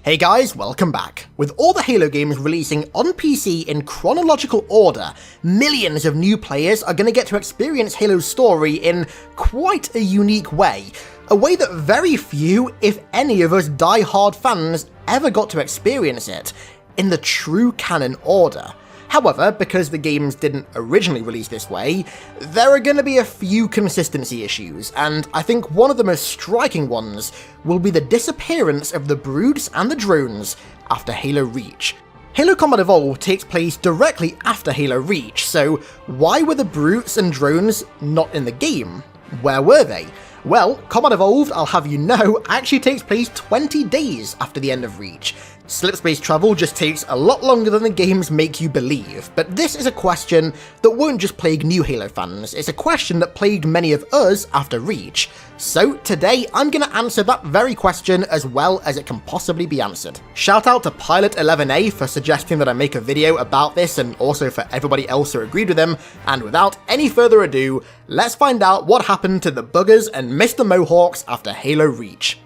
Hey guys, welcome back. With all the Halo games releasing on PC in chronological order, millions of new players are going to get to experience Halo's story in quite a unique way. A way that very few, if any of us die-hard fans ever got to experience it, in the true canon order. However, because the games didn't originally release this way, there are going to be a few consistency issues, and I think one of the most striking ones will be the disappearance of the brutes and the drones after Halo Reach. Halo Combat Evolved takes place directly after Halo Reach, so why were the brutes and drones not in the game? Where were they? Well, Combat Evolved, I'll have you know, actually takes place 20 days after the end of Reach. Slipspace travel just takes a lot longer than the games make you believe, but this is a question that won't just plague new Halo fans, it's a question that plagued many of us after Reach. So today I'm going to answer that very question as well as it can possibly be answered. Shout out to Pilot11A for suggesting that I make a video about this, and also for everybody else who agreed with him, and without any further ado, let's find out what happened to the Buggers and Mr. Mohawks after Halo Reach.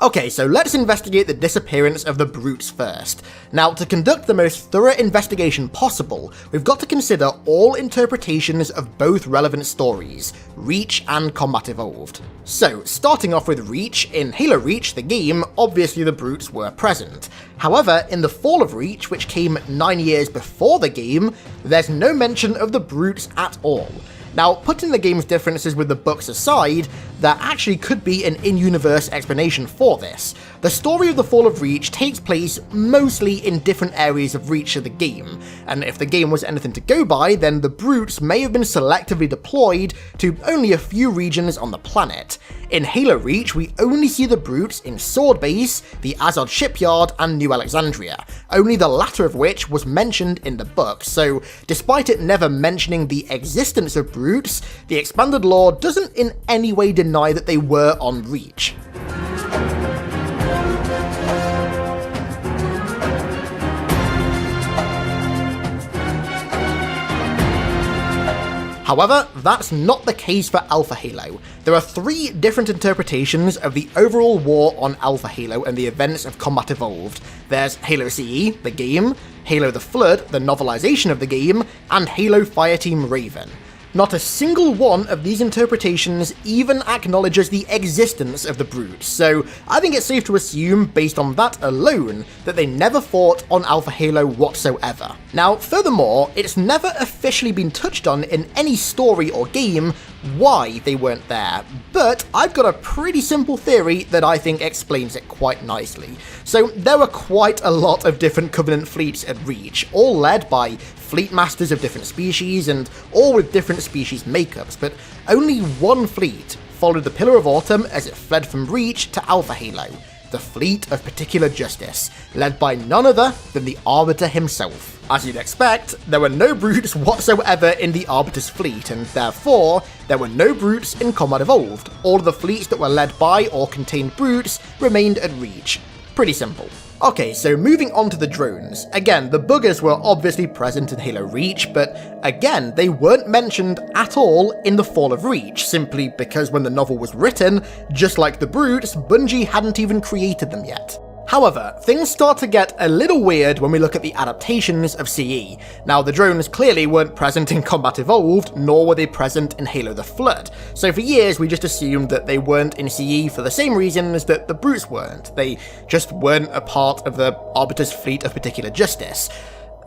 Okay, so let's investigate the disappearance of the brutes first. Now, to conduct the most thorough investigation possible, we've got to consider all interpretations of both relevant stories, Reach and Combat Evolved. So, starting off with Reach, in Halo Reach, the game, obviously the brutes were present. However, in the Fall of Reach, which came 9 years before the game, there's no mention of the brutes at all. Now, putting the game's differences with the books aside, there actually could be an in-universe explanation for this. The story of the Fall of Reach takes place mostly in different areas of Reach of the game, and if the game was anything to go by, then the brutes may have been selectively deployed to only a few regions on the planet. In Halo Reach, we only see the brutes in Sword Base, the Azad Shipyard, and New Alexandria, only the latter of which was mentioned in the book, so despite it never mentioning the existence of brutes, the expanded lore doesn't in any way deny that they were on Reach. However, that's not the case for Alpha Halo. There are 3 different interpretations of the overall war on Alpha Halo and the events of Combat Evolved. There's Halo CE, the game, Halo the Flood, the novelization of the game, and Halo Fireteam Raven. Not a single one of these interpretations even acknowledges the existence of the brutes, so I think it's safe to assume, based on that alone, that they never fought on Alpha Halo whatsoever. Now, furthermore, it's never officially been touched on in any story or game why they weren't there, but I've got a pretty simple theory that I think explains it quite nicely. So there were quite a lot of different Covenant fleets at Reach, all led by fleet masters of different species and all with different species makeups, but only one fleet followed the Pillar of Autumn as it fled from Reach to Alpha Halo, the Fleet of Particular Justice, led by none other than the Arbiter himself. As you'd expect, there were no brutes whatsoever in the Arbiter's fleet, and therefore, there were no brutes in Combat Evolved. All of the fleets that were led by or contained brutes remained at Reach. Pretty simple. Okay, so moving on to the drones. Again, the Buggers were obviously present in Halo Reach, but again, they weren't mentioned at all in the Fall of Reach, simply because when the novel was written, just like the brutes, Bungie hadn't even created them yet. However, things start to get a little weird when we look at the adaptations of CE. Now, the drones clearly weren't present in Combat Evolved, nor were they present in Halo the Flood, so for years we just assumed that they weren't in CE for the same reasons that the brutes weren't. They just weren't a part of the Arbiter's Fleet of Particular Justice.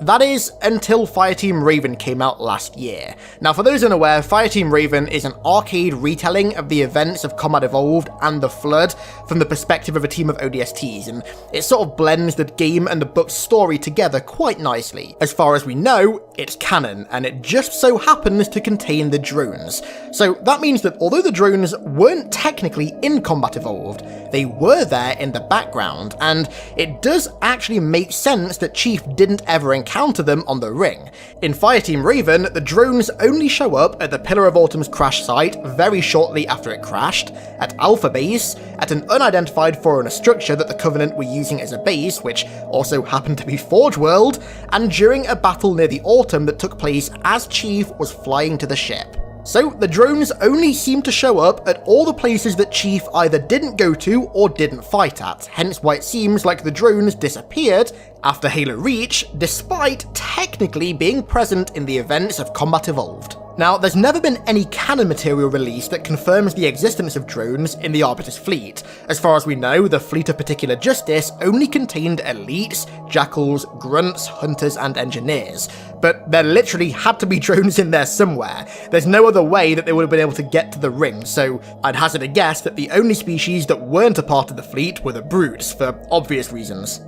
That is, until Fireteam Raven came out last year. Now, for those unaware, Fireteam Raven is an arcade retelling of the events of Combat Evolved and the Flood from the perspective of a team of ODSTs, and it sort of blends the game and the book's story together quite nicely. As far as we know, it's canon, and it just so happens to contain the drones. So that means that although the drones weren't technically in Combat Evolved, they were there in the background, and it does actually make sense that Chief didn't ever encounter them on the ring. In Fireteam Raven, the drones only show up at the Pillar of Autumn's crash site very shortly after it crashed, at Alpha Base, at an unidentified Forerunner structure that the Covenant were using as a base, which also happened to be Forge World, and during a battle near the Autumn that took place as Chief was flying to the ship. So the drones only seem to show up at all the places that Chief either didn't go to or didn't fight at, hence why it seems like the drones disappeared after Halo Reach, despite technically being present in the events of Combat Evolved. Now, there's never been any canon material released that confirms the existence of drones in the Arbiter's fleet. As far as we know, the Fleet of Particular Justice only contained elites, jackals, grunts, hunters, and engineers. But there literally had to be drones in there somewhere. There's no other way that they would have been able to get to the ring, so I'd hazard a guess that the only species that weren't a part of the fleet were the brutes, for obvious reasons.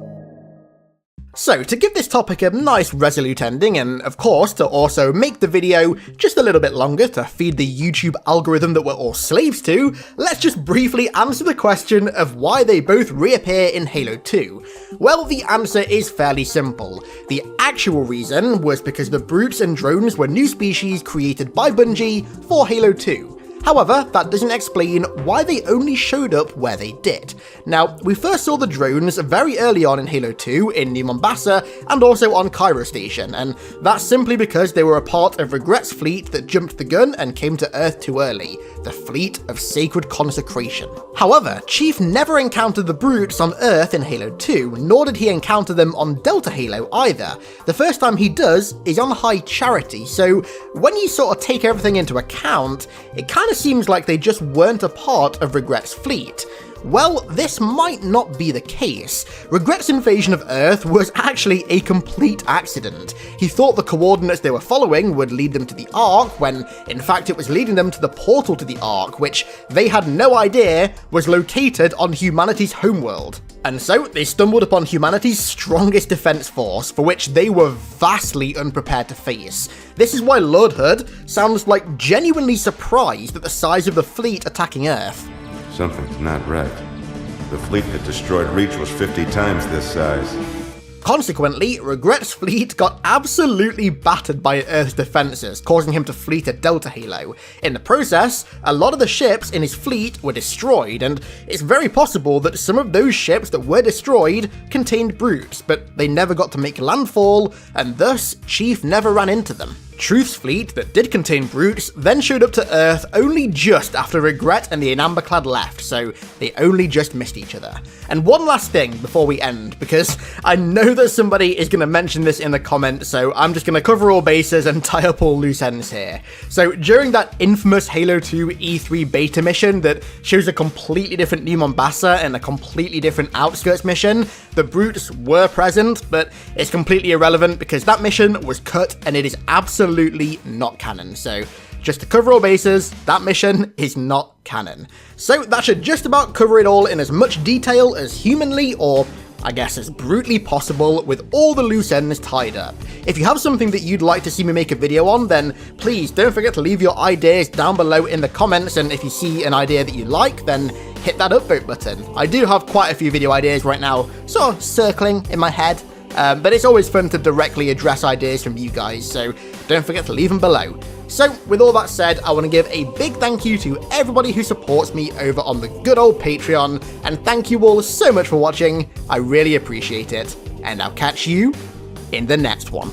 So, to give this topic a nice resolute ending, and of course to also make the video just a little bit longer to feed the YouTube algorithm that we're all slaves to, let's just briefly answer the question of why they both reappear in Halo 2. Well, the answer is fairly simple. The actual reason was because the brutes and drones were new species created by Bungie for Halo 2. However, that doesn't explain why they only showed up where they did. Now, we first saw the drones very early on in Halo 2 in New Mombasa and also on Cairo Station, and that's simply because they were a part of Regret's fleet that jumped the gun and came to Earth too early, the Fleet of Sacred Consecration. However, Chief never encountered the brutes on Earth in Halo 2, nor did he encounter them on Delta Halo either. The first time he does is on High Charity, so when you sort of take everything into account, it kind of seems like they just weren't a part of Regret's fleet. Well, this might not be the case. Regret's invasion of Earth was actually a complete accident. He thought the coordinates they were following would lead them to the Ark, when in fact it was leading them to the portal to the Ark, which they had no idea was located on humanity's homeworld. And so they stumbled upon humanity's strongest defense force, for which they were vastly unprepared to face. This is why Lord Hood sounds like genuinely surprised at the size of the fleet attacking Earth. Something's not right. The fleet that destroyed Reach was 50 times this size. Consequently, Regret's fleet got absolutely battered by Earth's defenses, causing him to flee to Delta Halo. In the process, a lot of the ships in his fleet were destroyed, and it's very possible that some of those ships that were destroyed contained brutes, but they never got to make landfall, and thus Chief never ran into them. Truth's fleet, that did contain brutes, then showed up to Earth only just after Regret and the Enamberclad left, so they only just missed each other. And one last thing before we end, because I know that somebody is going to mention this in the comments, so I'm just going to cover all bases and tie up all loose ends here. So during that infamous Halo 2 E3 beta mission that shows a completely different New Mombasa and a completely different Outskirts mission, the brutes were present, but it's completely irrelevant because that mission was cut and it is absolutely not canon. So just to cover all bases, that mission is not canon. So that should just about cover it all in as much detail as humanly, or I guess as brutally possible, with all the loose ends tied up. If you have something that you'd like to see me make a video on, then please don't forget to leave your ideas down below in the comments, and if you see an idea that you like, then hit that upvote button. I do have quite a few video ideas right now sort of circling in my head, but it's always fun to directly address ideas from you guys, so don't forget to leave them below. So, with all that said, I want to give a big thank you to everybody who supports me over on the good old Patreon, and thank you all so much for watching. I really appreciate it, and I'll catch you in the next one.